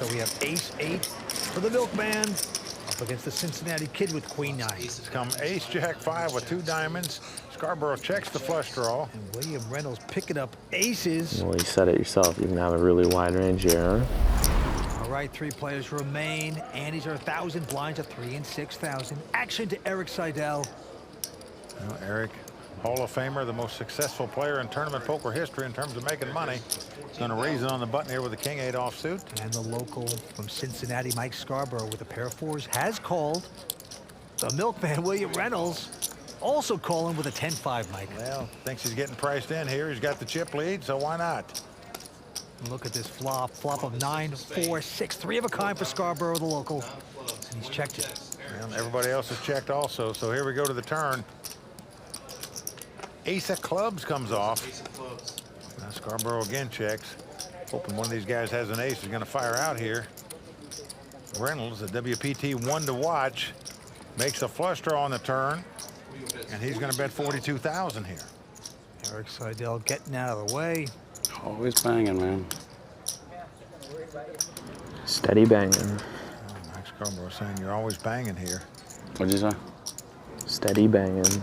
So we have ace-8 for the milkman up against the Cincinnati kid with queen-9. It's come ace-jack-5 with 2 diamonds. Scarborough checks the flush draw. And William Reynolds picking up aces. Well, you said it yourself. You can have a really wide range here, huh? All right, 3 players remain. Antes are 1,000, blinds are 3 and 6,000. Action to Erik Seidel. Well, Erik, Hall of Famer, the most successful player in tournament poker history in terms of making money. He's going to raise it on the button here with a king-8 offsuit. And the local from Cincinnati, Mike Scarborough, with a pair of 4s, has called. The milkman, William Reynolds, also calling with a 10-5, Mike. Well, thinks he's getting priced in here. He's got the chip lead, so why not? Look at this flop. Flop of 9, 4, 6, 3 of a kind for Scarborough, the local. And he's checked it. And everybody else has checked also, so here we go to the turn. Ace of clubs comes off. Now Scarborough again checks. Hoping one of these guys has an ace is going to fire out here. Reynolds, the WPT 1 to watch, makes a flush draw on the turn, and he's going to bet 42,000 here. Erik Seidel getting out of the way. Always banging, man. Steady banging. Oh, Mike Scarborough saying you're always banging here. What'd you say? Steady banging.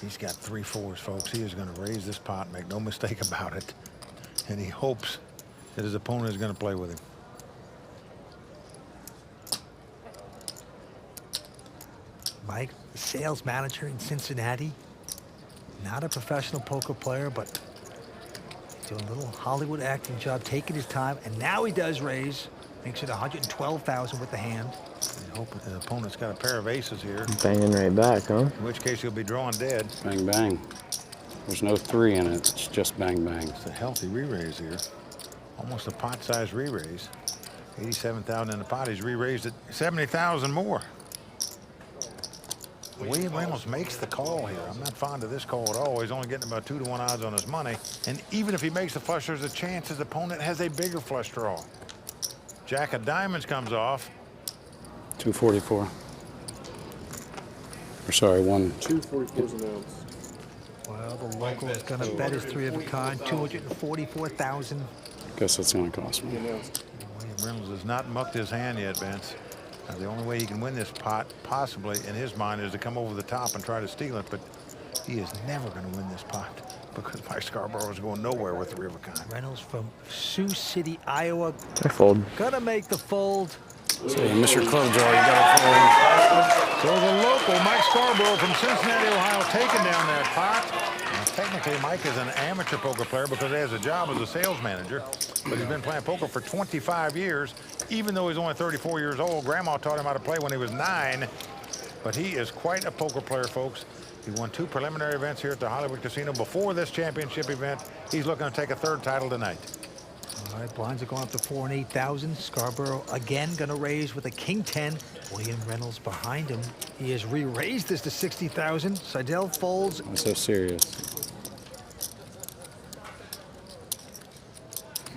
He's got 3 4s, folks. He is going to raise this pot, make no mistake about it. And he hopes that his opponent is going to play with him. Mike, sales manager in Cincinnati. Not a professional poker player, but doing a little Hollywood acting job, taking his time, and now he does raise. Makes it 112,000 with the hand. I hope that the opponent's got a pair of aces here. Banging right back, huh? In which case he'll be drawing dead. Bang, bang. There's no 3 in it. It's just bang, bang. It's a healthy re-raise here. Almost a pot-sized re-raise. 87,000 in the pot. He's re-raised it 70,000 more. William Reynolds makes the call here. I'm not fond of this call at all. He's only getting about 2 to 1 odds on his money. And even if he makes the flush, there's a chance his opponent has a bigger flush draw. Jack of diamonds comes off. 244. Or sorry, 244's announced. Well, the local is going to bet his 3 of a kind, 244,000. Guess that's going to cost me. William Reynolds has not mucked his hand yet, Vince. Now, the only way he can win this pot, possibly in his mind, is to come over the top and try to steal it. But he is never going to win this pot because Mike Scarborough is going nowhere with 3 of a kind. Reynolds from Sioux City, Iowa. I fold. Gonna make the fold. So you miss your club draw, you got to fold. So the local, Mike Scarborough from Cincinnati, Ohio, taking down that pot. Now, technically, Mike is an amateur poker player because he has a job as a sales manager, but he's been playing poker for 25 years. Even though he's only 34 years old, Grandma taught him how to play when he was 9. But he is quite a poker player, folks. He won 2 preliminary events here at the Hollywood Casino before this championship event. He's looking to take a 3rd title tonight. All right, blinds are going up to 4 and 8,000. Scarborough again going to raise with a king-10. William Reynolds behind him. He has re-raised this to 60,000. Sidel folds. I'm so serious.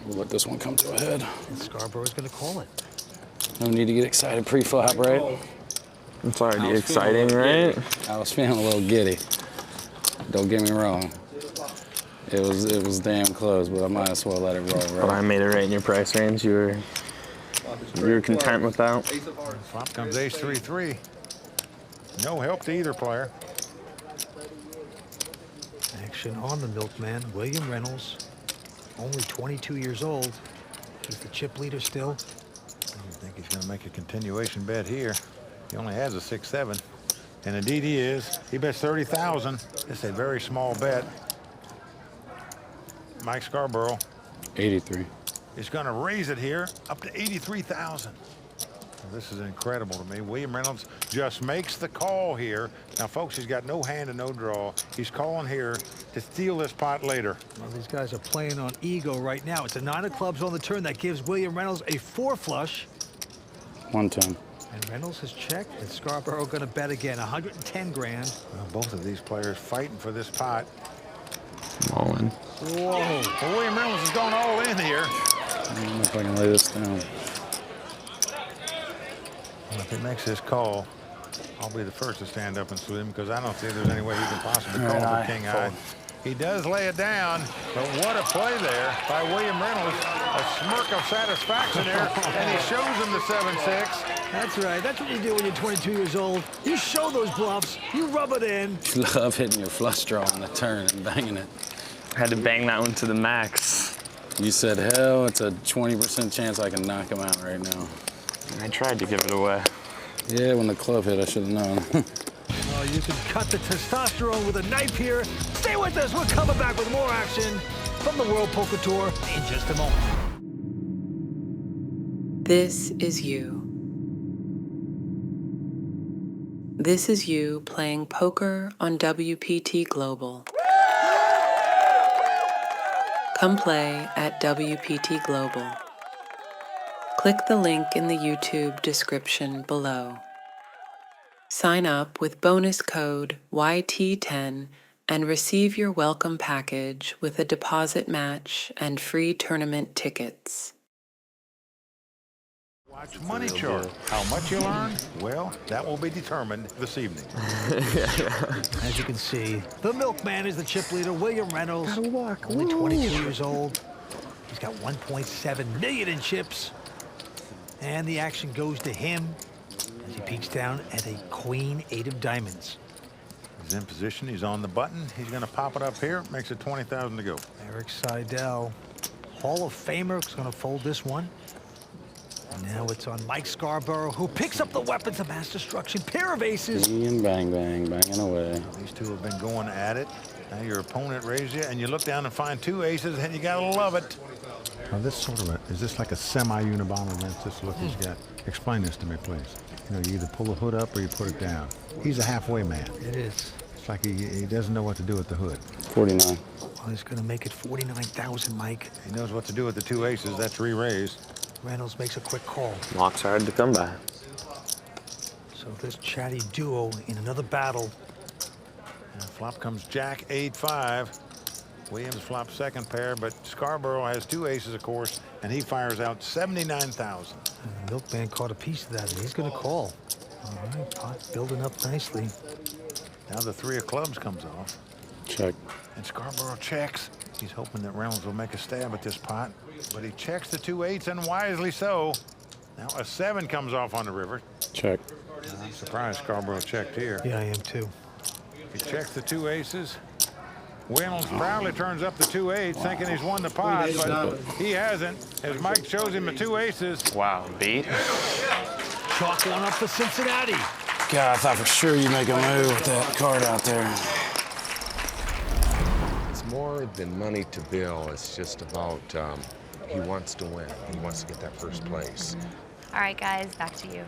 We'll let this one come to a head. And Scarborough is going to call it. No need to get excited pre-flop, right? It's already exciting, right? I was feeling a little giddy. Don't get me wrong. It was damn close, but I might as well let it roll, right? But I made it right in your price range. You were content with that? Flop comes ace 3-3. No help to either player. Action on the milkman, William Reynolds. Only 22 years old. He's the chip leader still. I think he's going to make a continuation bet here. He only has a 6-7. And indeed he is. He bets 30,000. It's a very small bet. Mike Scarborough 83. is going to raise it here up to 83,000. This is incredible to me. William Reynolds just makes the call here. Now, folks, he's got no hand and no draw. He's calling here to steal this pot later. Well, these guys are playing on ego right now. It's a 9 of clubs on the turn. That gives William Reynolds a 4 flush. 110. And Reynolds has checked, and Scarborough going to bet again, 110 grand. Well, both of these players fighting for this pot. All in. Whoa. Well, William Reynolds has gone all in here. I don't know if I can lay this down. Well, if he makes this call, I'll be the first to stand up and salute him because I don't see there's any way he can possibly call for king high. He does lay it down, but what a play there by William Reynolds. A smirk of satisfaction there, and he shows him the 7-6. That's right. That's what you do when you're 22 years old. You show those bluffs. You rub it in. Love hitting your flush draw on the turn and banging it. Had to bang that one to the max. You said, hell, it's a 20% chance I can knock him out right now. I tried to give it away. Yeah, when the club hit, I should have known. Oh, you can cut the testosterone with a knife here. Stay with us. We're coming back with more action from the World Poker Tour in just a moment. This is you. This is you playing poker on WPT Global. Come play at WPT Global. Click the link in the YouTube description below. Sign up with bonus code YT10 and receive your welcome package with a deposit match and free tournament tickets. Watch Money Chart. How much you learn? Well, that will be determined this evening. As you can see, the milkman is the chip leader, William Reynolds. Only 22 years old. He's got 1.7 million in chips. And the action goes to him as he peeks down at a queen 8 of diamonds. He's in position. He's on the button. He's going to pop it up here. Makes it 20,000 to go. Erik Seidel, Hall of Famer, is going to fold this one. And now it's on Mike Scarborough, who picks up the weapons of mass destruction. Pair of aces. And bang, bang, banging away. These two have been going at it. Now your opponent raises you, and you look down and find 2 aces, and you got to love it. Now this sort of is this like a semi-unibomber? That's this look he's got. Explain this to me, please. You know, you either pull the hood up or you put it down. He's a halfway man. It is. It's like he doesn't know what to do with the hood. 49. Well, he's going to make it 49,000, Mike. He knows what to do with the 2 aces. That's re-raise. Reynolds makes a quick call. Locks hard to come by. So this chatty duo in another battle. And flop comes Jack 8-5. Williams flops second pair, but Scarborough has 2 aces, of course, and he fires out 79,000. The milkman caught a piece of that, and he's going to call. All right, pot building up nicely. Now the 3 of clubs comes off. Check. And Scarborough checks. He's hoping that Reynolds will make a stab at this pot, but he checks the 2 8s, and wisely so. Now a 7 comes off on the river. Check. I'm surprised Scarborough checked here. Yeah, I am too. He checks the 2 aces. Reynolds proudly turns up the 2 8s, thinking he's won the pot, but he hasn't, as Mike shows him the 2 aces. Wow, beat. Chalk one up for Cincinnati. God, I thought for sure you'd make a move with that card out there. It's more than money to Bill. It's just about he wants to win. He wants to get that first place. All right, guys, back to you.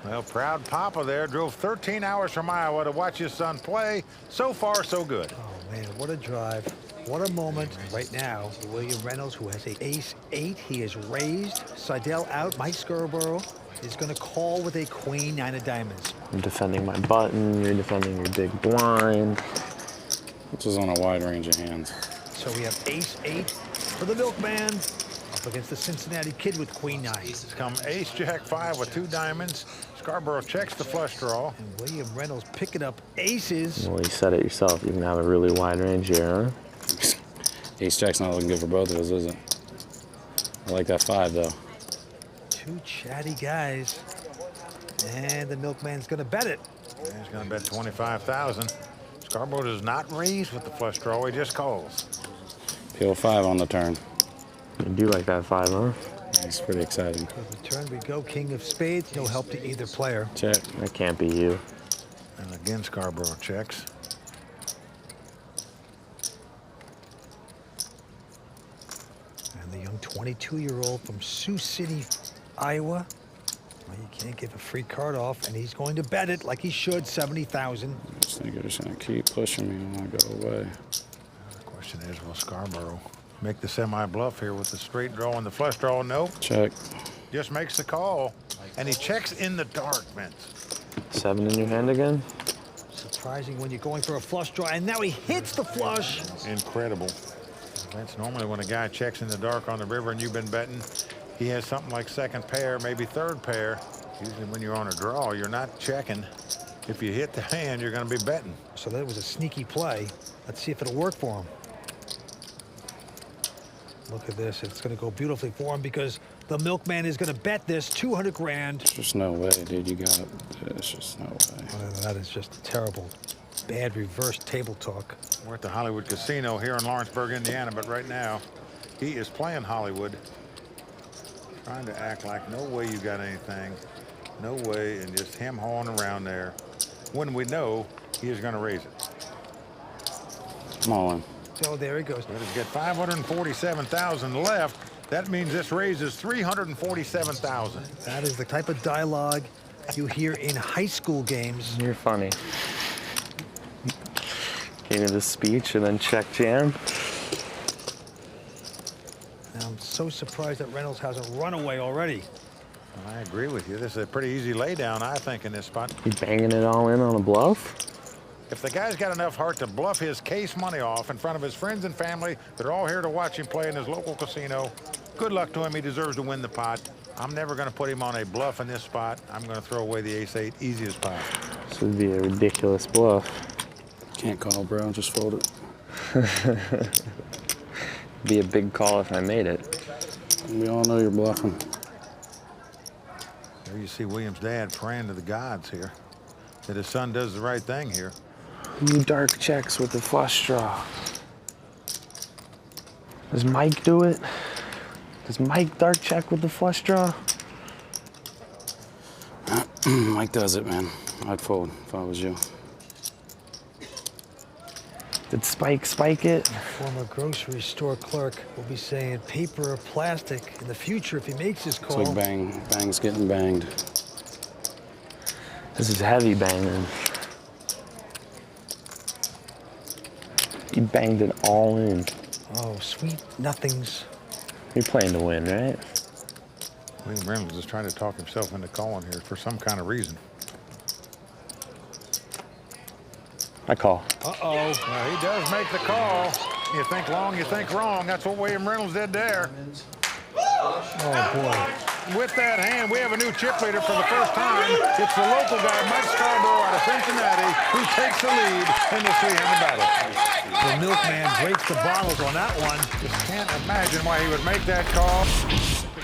Well, proud Papa there drove 13 hours from Iowa to watch his son play. So far, so good. Oh, man, what a drive. What a moment. Right now, William Reynolds, who has a ace-8, he is raised. Sidel out. Mike Scarborough is going to call with a queen 9 of diamonds. I'm defending my button. You're defending your big blind. This is on a wide range of hands. So we have ace-8 for the milkman up against the Cincinnati kid with queen 9. Come ace, jack 5 with 2 diamonds. Scarborough checks the flush draw. And William Reynolds picking up aces. Well, you said it yourself. You can have a really wide range here, huh? Ace-jack's not looking good for both of us, is it? I like that 5, though. 2 chatty guys. And the milkman's going to bet it. Yeah, he's going to bet 25,000. Scarborough does not raise with the flush draw. He just calls. Peel 5 on the turn. You do like that 5, huh? It's pretty exciting. For the turn we go, king of spades. No help to either player. Check. That can't be you. And again, Scarborough checks. And the young 22-year-old from Sioux City, Iowa. Well, you can't give a free card off, and he's going to bet it like he should, 70,000. This nigga just gonna keep pushing me and I go away. The question is, will Scarborough make the semi-bluff here with the straight draw and the flush draw? Nope. Check. Just makes the call. And he checks in the dark, Vince. 7 in your hand again? Surprising when you're going for a flush draw, and now he hits the flush. Incredible. Vince, normally when a guy checks in the dark on the river and you've been betting, he has something like second pair, maybe third pair. Usually when you're on a draw, you're not checking. If you hit the hand, you're going to be betting. So that was a sneaky play. Let's see if it'll work for him. Look at this. It's going to go beautifully for him because the milkman is going to bet this 200 grand. There's just no way, dude. You got it. There's just no way. That is just a terrible, bad reverse table talk. We're at the Hollywood Casino here in Lawrenceburg, Indiana, but right now he is playing Hollywood, trying to act like no way you got anything, no way, and just him hawing around there when we know he is going to raise it. Come on. So there he goes. He's got 547,000 left. That means this raises 347,000. That is the type of dialogue you hear in high school games. You're funny. Gave me the speech and then check jam. Now, I'm so surprised that Reynolds hasn't run away already. Well, I agree with you. This is a pretty easy laydown, I think, in this spot. You banging it all in on a bluff? If the guy's got enough heart to bluff his case money off in front of his friends and family that are all here to watch him play in his local casino, good luck to him. He deserves to win the pot. I'm never going to put him on a bluff in this spot. I'm going to throw away the ace-8 easy as possible. This would be a ridiculous bluff. Can't call, bro. Just fold it. Be a big call if I made it. We all know you're bluffing. There you see William's dad praying to the gods here that his son does the right thing here. Who dark checks with the flush draw? Does Mike do it? Does Mike dark check with the flush draw? Mike does it, man. I'd fold if I was you. Did Spike spike it? A former grocery store clerk will be saying paper or plastic in the future if he makes his It's call. like bang's getting banged. This is heavy banging. He banged it all in. Oh, sweet nothings. You're playing to win, right? William Reynolds is trying to talk himself into calling here for some kind of reason. I call. Uh-oh. Well, he does make the call. You think long, you think wrong. That's what William Reynolds did there. Oh, boy. With that hand, we have a new chip leader for the first time. It's the local guy, Mike Scarborough out of Cincinnati, who takes the lead in this three-handed battle. The milkman breaks the bottles on that one. Just can't imagine why he would make that call.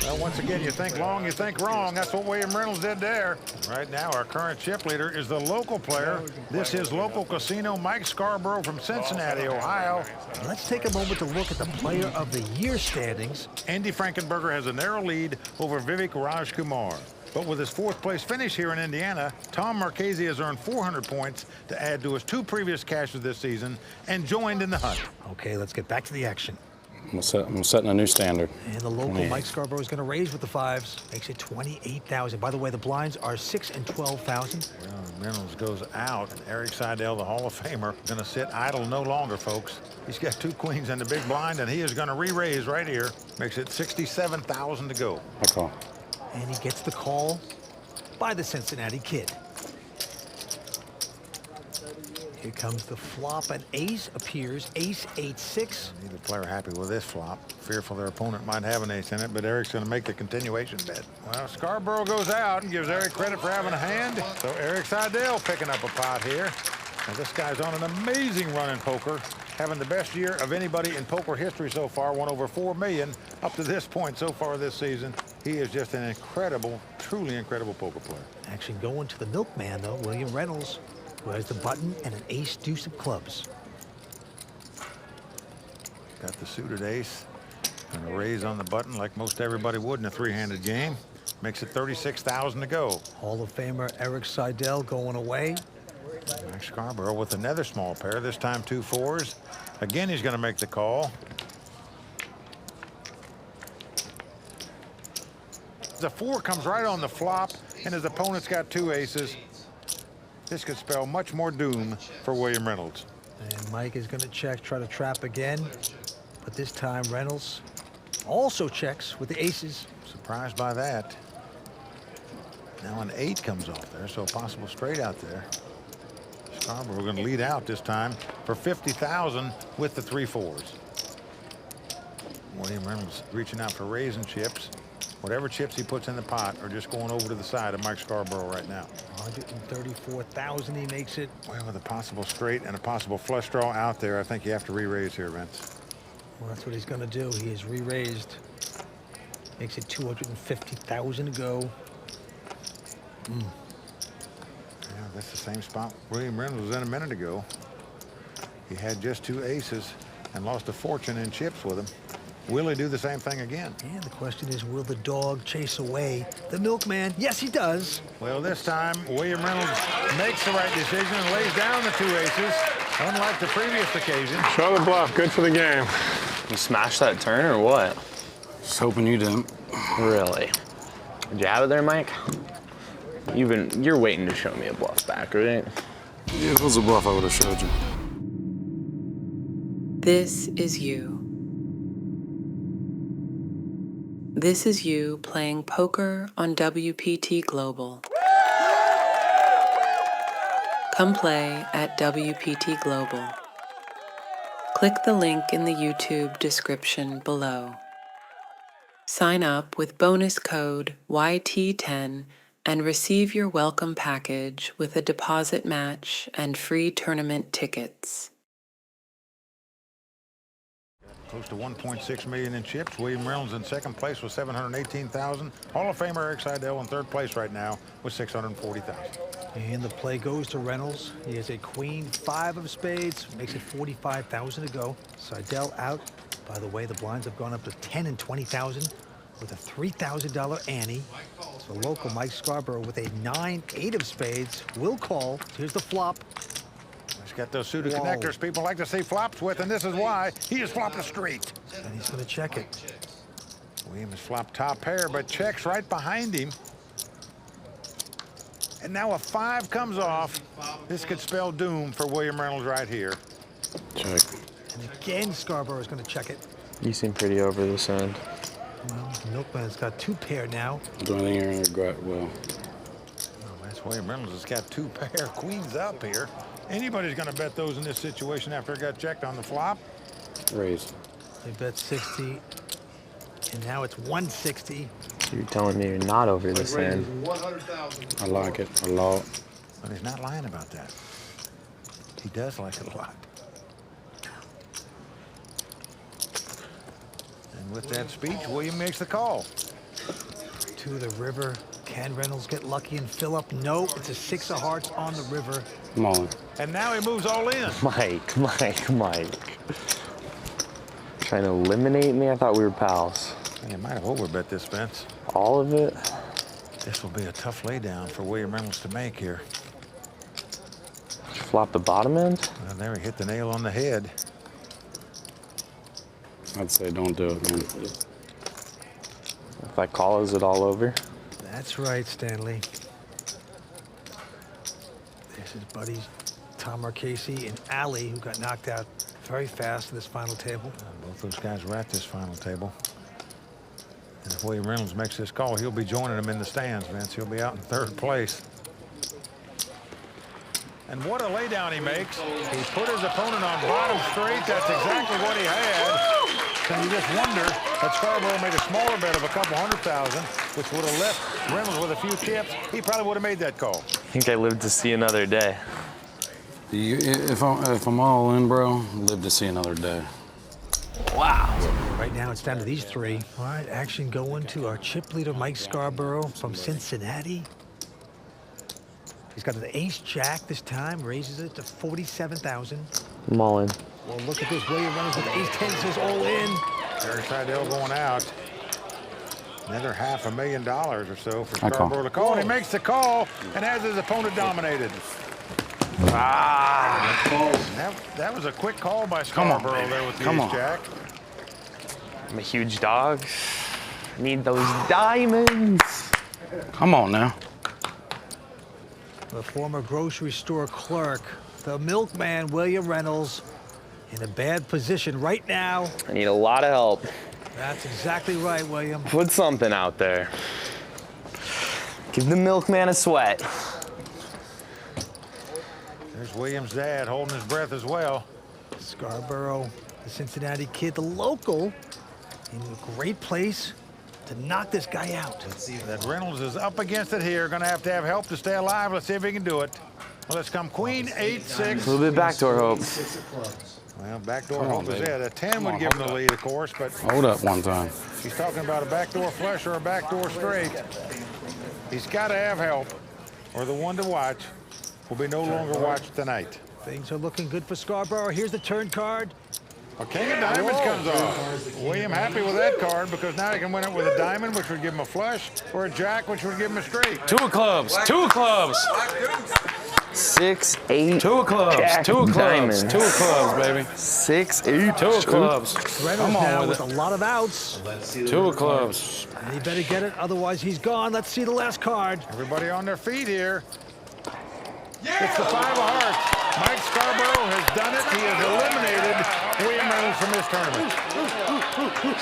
Well, once again, you think long, you think wrong. That's what William Reynolds did there. Right now, our current chip leader is the local player. This is local casino Mike Scarborough from Cincinnati, Ohio. Let's take a moment to look at the Player of the Year standings. Andy Frankenberger has a narrow lead over Vivek Rajkumar. But with his fourth-place finish here in Indiana, Tom Marchese has earned 400 points to add to his 2 previous cashes this season and joined in the hunt. Okay, let's get back to the action. I'm setting a new standard. And the local Mike Scarborough is going to raise with the 5s. Makes it 28,000. By the way, the blinds are 6 and 12,000. Well, Reynolds goes out, and Erik Seidel, the Hall of Famer, going to sit idle no longer, folks. He's got 2 queens and the big blind, and he is going to re-raise right here. Makes it 67,000 to go. I call. And he gets the call by the Cincinnati Kid. Here comes the flop. An ace appears. Ace 8-6. Neither player happy with this flop. Fearful their opponent might have an ace in it, but Eric's going to make the continuation bet. Well, Scarborough goes out and gives Erik credit for having a hand. So Erik Seidel picking up a pot here. Now, this guy's on an amazing run in poker, having the best year of anybody in poker history so far, won over $4 million up to this point so far this season. He is just an incredible, truly incredible poker player. Action going to the milkman, though, William Reynolds, who has the button and an ace deuce of clubs. Got the suited ace and a raise on the button like most everybody would in a 3-handed game. Makes it 36,000 to go. Hall of Famer Erik Seidel going away. Mike Scarborough with another small pair, this time 2 4s. Again, he's going to make the call. The 4 comes right on the flop, and his opponent's got 2 aces. This could spell much more doom for William Reynolds. And Mike is going to check, try to trap again. But this time, Reynolds also checks with the aces. Surprised by that. Now an 8 comes off there, so a possible straight out there. Scarborough going to lead out this time for 50,000 with the 3 4s. William Reynolds reaching out for raising chips. Whatever chips he puts in the pot are just going over to the side of Mike Scarborough right now. 134,000 he makes it. Well, with a possible straight and a possible flush draw out there, I think you have to re-raise here, Vince. Well, that's what he's going to do. He is re-raised. Makes it 250,000 to go. Yeah, that's the same spot William Reynolds was in a minute ago. He had just 2 aces and lost a fortune in chips with them. Will he do the same thing again? And the question is, will the dog chase away the milkman? Yes, he does. Well, this time, William Reynolds makes the right decision and lays down the 2 aces, unlike the previous occasion. Show the bluff. Good for the game. You smashed that turn or what? Just hoping you didn't. Really? Did you have it there, Mike? You're waiting to show me a bluff back, right? Yeah, if it was a bluff, I would have showed you. This is you. This is you playing poker on WPT Global. Come play at WPT Global. Click the link in the YouTube description below. Sign up with bonus code YT10 and receive your welcome package with a deposit match and free tournament tickets. Close to 1.6 million in chips. William Reynolds in second place with 718,000. Hall of Famer Erik Seidel in third place right now with 640,000. And the play goes to Reynolds. He has a queen, 5 of spades, makes it 45,000 to go. Sidel out. By the way, the blinds have gone up to 10 and 20,000 with a $3,000 ante. So local Mike Scarborough with a 9-8 of spades will call. Here's the flop. He's got those suited connectors people like to see flops with, and this is why he has flopped a street. And he's going to check it. William has flopped top pair, but checks right behind him. And now a 5 comes off. This could spell doom for William Reynolds right here. Check. And again, Scarborough is going to check it. You seem pretty over this end. Well, the milkman's got 2 pair now. The only thing you're going to regret, Will. Oh, that's William Reynolds has got 2 pair queens up here. Anybody's going to bet those in this situation after it got checked on the flop. Raise. They bet 60, and now it's 160. So you're telling me you're not over this end. 100,000. I like it a lot. But he's not lying about that. He does like it a lot. And with that speech, William makes the call. To the river. Can Reynolds get lucky and fill up? Nope. It's a 6 of hearts on the river. Come on. And now he moves all in. Mike. Trying to eliminate me? I thought we were pals. And he might have overbet this, Vince. All of it? This will be a tough laydown for William Reynolds to make here. Did you flop the bottom end? Well, there he hit the nail on the head. I'd say don't do it, man. If I call, is it all over? That's right, Stanley. There's his buddies, Tom Marchese and Ali, who got knocked out very fast in this final table. Both those guys were at this final table. And if William Reynolds makes this call, he'll be joining them in the stands, Vince. He'll be out in third place. And what a laydown he makes. He put his opponent on bottom straight. That's exactly what he had. And you just wonder that Scarborough made a smaller bet of a couple 100,000, which would have left Reynolds with a few chips. He probably would have made that call. I think I lived to see another day. If I'm all in, bro, live to see another day. Wow. Right now, it's down to these 3. All right, action going to our chip leader, Mike Scarborough from Cincinnati. He's got an ace-jack this time, raises it to 47,000. I'm all in. Well, look at this. William Reynolds with ace-10 says all in. Erik Seidel going out. Another $500,000 or so for I call. Scarborough to call. And he makes the call and has his opponent dominated. That was a quick call by Scarborough there with the ace-jack. I'm a huge dog. I need those diamonds. Come on now. The former grocery store clerk, the milkman, William Reynolds, in a bad position right now. I need a lot of help. That's exactly right, William. Put something out there. Give the milkman a sweat. There's William's dad holding his breath as well. Scarborough, the Cincinnati kid, the local, in a great place. to knock this guy out. That Reynolds is up against it here. Going to have help to stay alive. Let's see if he can do it. Well, let's come queen, 8-6. A little bit backdoor hope. Well, backdoor Come on, hope is baby. it. A 10 would give him the lead, of course, but Hold up one time. he's talking about a backdoor flush or a backdoor straight. He's got to have help, or the one to watch will be no longer watched tonight. Things are looking good for Scarborough. Here's the turn card. A king of diamonds comes off. William happy with that card because now he can win it with a diamond, which would give him a flush, or a jack, which would give him a straight. 2 of clubs. 2 of clubs. 6, 8. 2 of clubs. Jack 2 of clubs. diamond. 2 of clubs, baby. 6, 8. 2 of clubs. Reynolds Come now on with with a it. lot of outs. 2 of clubs. And he better get it, otherwise he's gone. Let's see the last card. Everybody on their feet here. It's the 5 of hearts. Mike Scarborough has done it. He has eliminated William Reynolds from this tournament.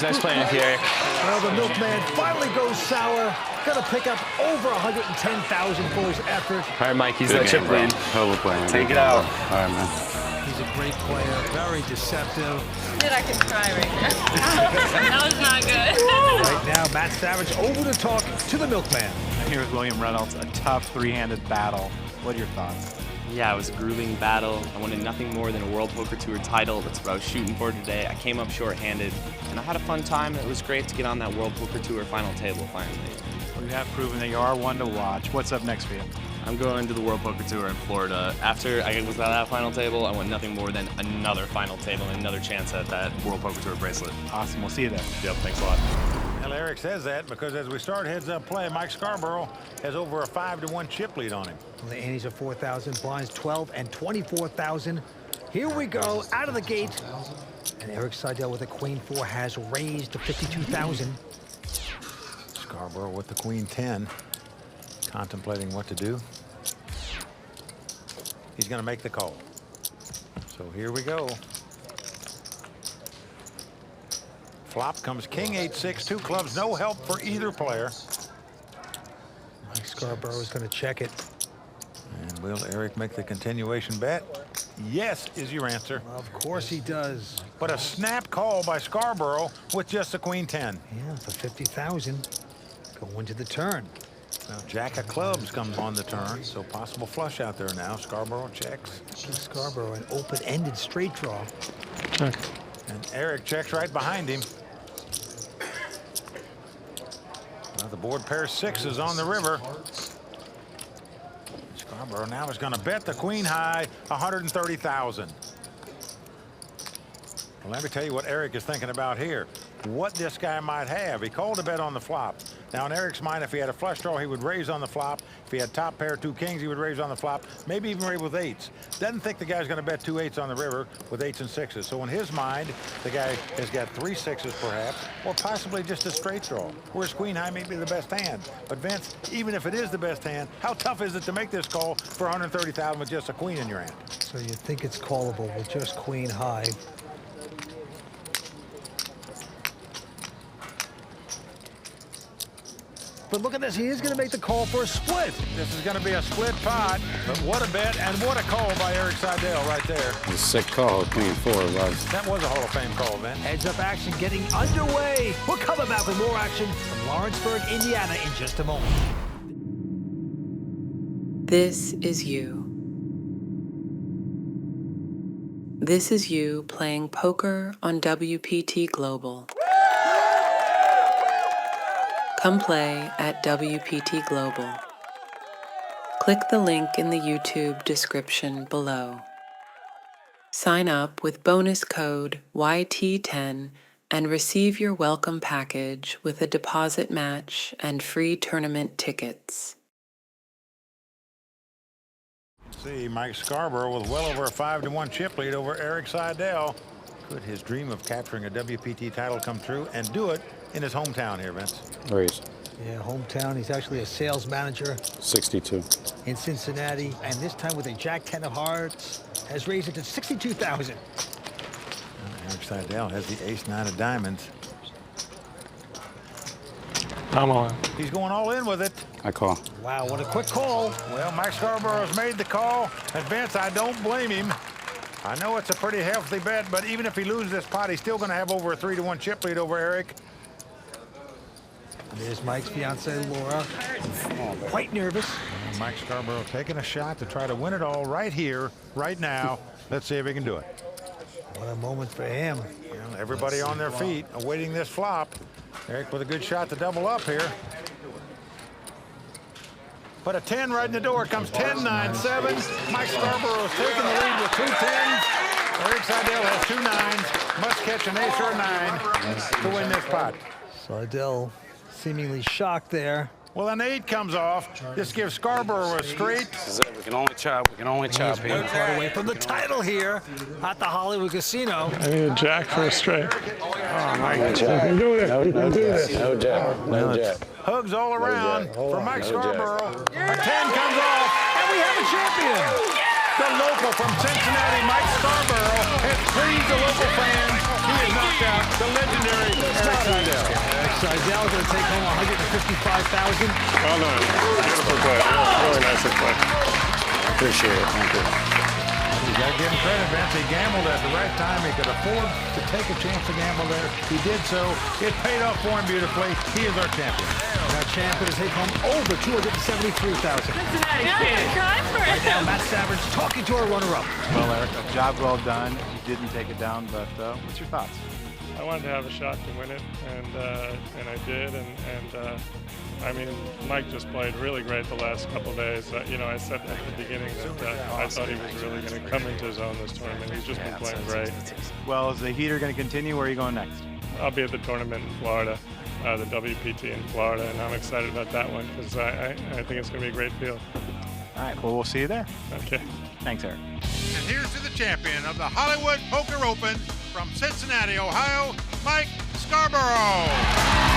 Nice playing with you, Eric. Well, the milkman finally goes sour. Gonna pick up over 110,000 for his effort. All right, Mike, he's Good that chip game, bro. lead. Hell of a play. Take it out. All right, man. He's a great player, very deceptive. Dude, I can cry right now. That was not good. Right now, Matt Savage over to talk to the milkman. I'm here with William Reynolds, a tough three-handed battle. What are your thoughts? Yeah, it was a grueling battle. I wanted nothing more than a World Poker Tour title. That's what I was shooting for today. I came up short-handed, and I had a fun time. It was great to get on that World Poker Tour final table finally. Well, you have proven that you are one to watch. What's up next for you? I'm going to the World Poker Tour in Florida. After I was at that final table, I want nothing more than another final table and another chance at that World Poker Tour bracelet. Awesome. We'll see you there. Yep, thanks a lot. Well, Eric says that because as we start heads-up play, Mike Scarborough has over a 5-1 chip lead on him. Well, the antes are 4,000, blinds 12 and 24,000. Here we go, out of the gate. And Erik Seidel with a queen 4 has raised to 52,000. Scarborough with the queen 10, contemplating what to do. He's going to make the call. So here we go. Flop comes king 8-6, 2 clubs, no help for either player. Mike Scarborough is going to check it. And will Eric make the continuation bet? Yes is your answer. Of course he does. But a snap call by Scarborough with just a queen 10. Yeah, for 50,000. Going to the turn. Now jack of clubs comes on the turn, so possible flush out there now. Scarborough checks. Scarborough, an open-ended straight draw. Check. And Eric checks right behind him. Now the board pair 6s on the river. Scarborough now is going to bet the queen high, 130,000. Well, let me tell you what Eric is thinking about here. What this guy might have. He called a bet on the flop. Now in Eric's mind, if he had a flush draw, he would raise on the flop. If he had top pair 2 kings, he would raise on the flop. Maybe even raise with 8s. Doesn't think the guy's going to bet 2 8s on the river with 8s and 6s. So in his mind, the guy has got 3 6s perhaps, or possibly just a straight draw. Whereas queen high may be the best hand. But Vince, even if it is the best hand, how tough is it to make this call for 130,000 with just a queen in your hand? So you think it's callable with just queen high. But look at this, he is going to make the call for a split. This is going to be a split pot, but what a bet and what a call by Erik Seidel right there. A sick call, queen 4, bud. That was a Hall of Fame call, man. Heads-up action getting underway. We're coming back with more action from Lawrenceburg, Indiana in just a moment. This is you. This is you playing poker on WPT Global. Come play at WPT Global. Click the link in the YouTube description below. Sign up with bonus code YT10 and receive your welcome package with a deposit match and free tournament tickets. See, Mike Scarborough with well over a 5-1 chip lead over Erik Seidel. Could his dream of capturing a WPT title come true and do it in his hometown here, Vince? Raise. Yeah, hometown. He's actually a sales manager 62. in Cincinnati, and this time with a Jack 10 of hearts, has raised it to 62,000. Erik Seidel has the ace 9 of diamonds. I'm on. He's going all in with it. I call. Wow, what a quick call. Well, Mike Scarborough has made the call, and Vince, I don't blame him. I know it's a pretty healthy bet, but even if he loses this pot, he's still going to have over a 3-1 chip lead over Erik. There's Mike's fiancee, Laura, quite nervous. And Mike Scarborough taking a shot to try to win it all right here, right now. Let's see if he can do it. What a moment for him. Well, everybody on their feet awaiting this flop. Erik with a good shot to double up here. But a 10 right in the door. Comes 10, 9, 7. Mike Scarborough is taking the lead with 2 10s. Erik Seidel has 2 9s. Must catch an ace or a 9 to win this pot. Sidel seemingly shocked there. Well, an 8 comes off. This gives Scarborough a straight. This is it. We can only chop. We can only chop He's here. one card away from the title here at the Hollywood Casino. I need a jack for a straight. Oh, my God. You can do it. No jack. No jack. Hugs all around for Mike Scarborough. A 10 comes off. And we have a champion. The local from Cincinnati, Mike Scarborough, has pleased the local fans. He has knocked out the legendary Erik Seidel. Erik Seidel going to take home $155,000. Well done. Beautiful play. Really nice play. Appreciate it. Thank you. You got to give him credit, Vince. He gambled at the right time. He could afford to take a chance to gamble there. He did so. It paid off for him beautifully. He is our champion. And our champion is take home over $273,000. Right now, Matt Savage talking to our runner-up. Well, Erik, a job well done. You didn't take it down, but what's your thoughts? I wanted to have a shot to win it, and I did. And I mean, Mike just played really great the last couple of days. You know, I said at the beginning that I thought he was really going to come into his own this tournament. He's just been playing great. Well, is the heater going to continue? Where are you going next? I'll be at the tournament in Florida, the WPT in Florida, and I'm excited about that one because I think it's going to be a great field. All right, well, we'll see you there. Okay. Thanks, Erik. And here's to the champion of the Hollywood Poker Open from Cincinnati, Ohio, Mike Scarborough.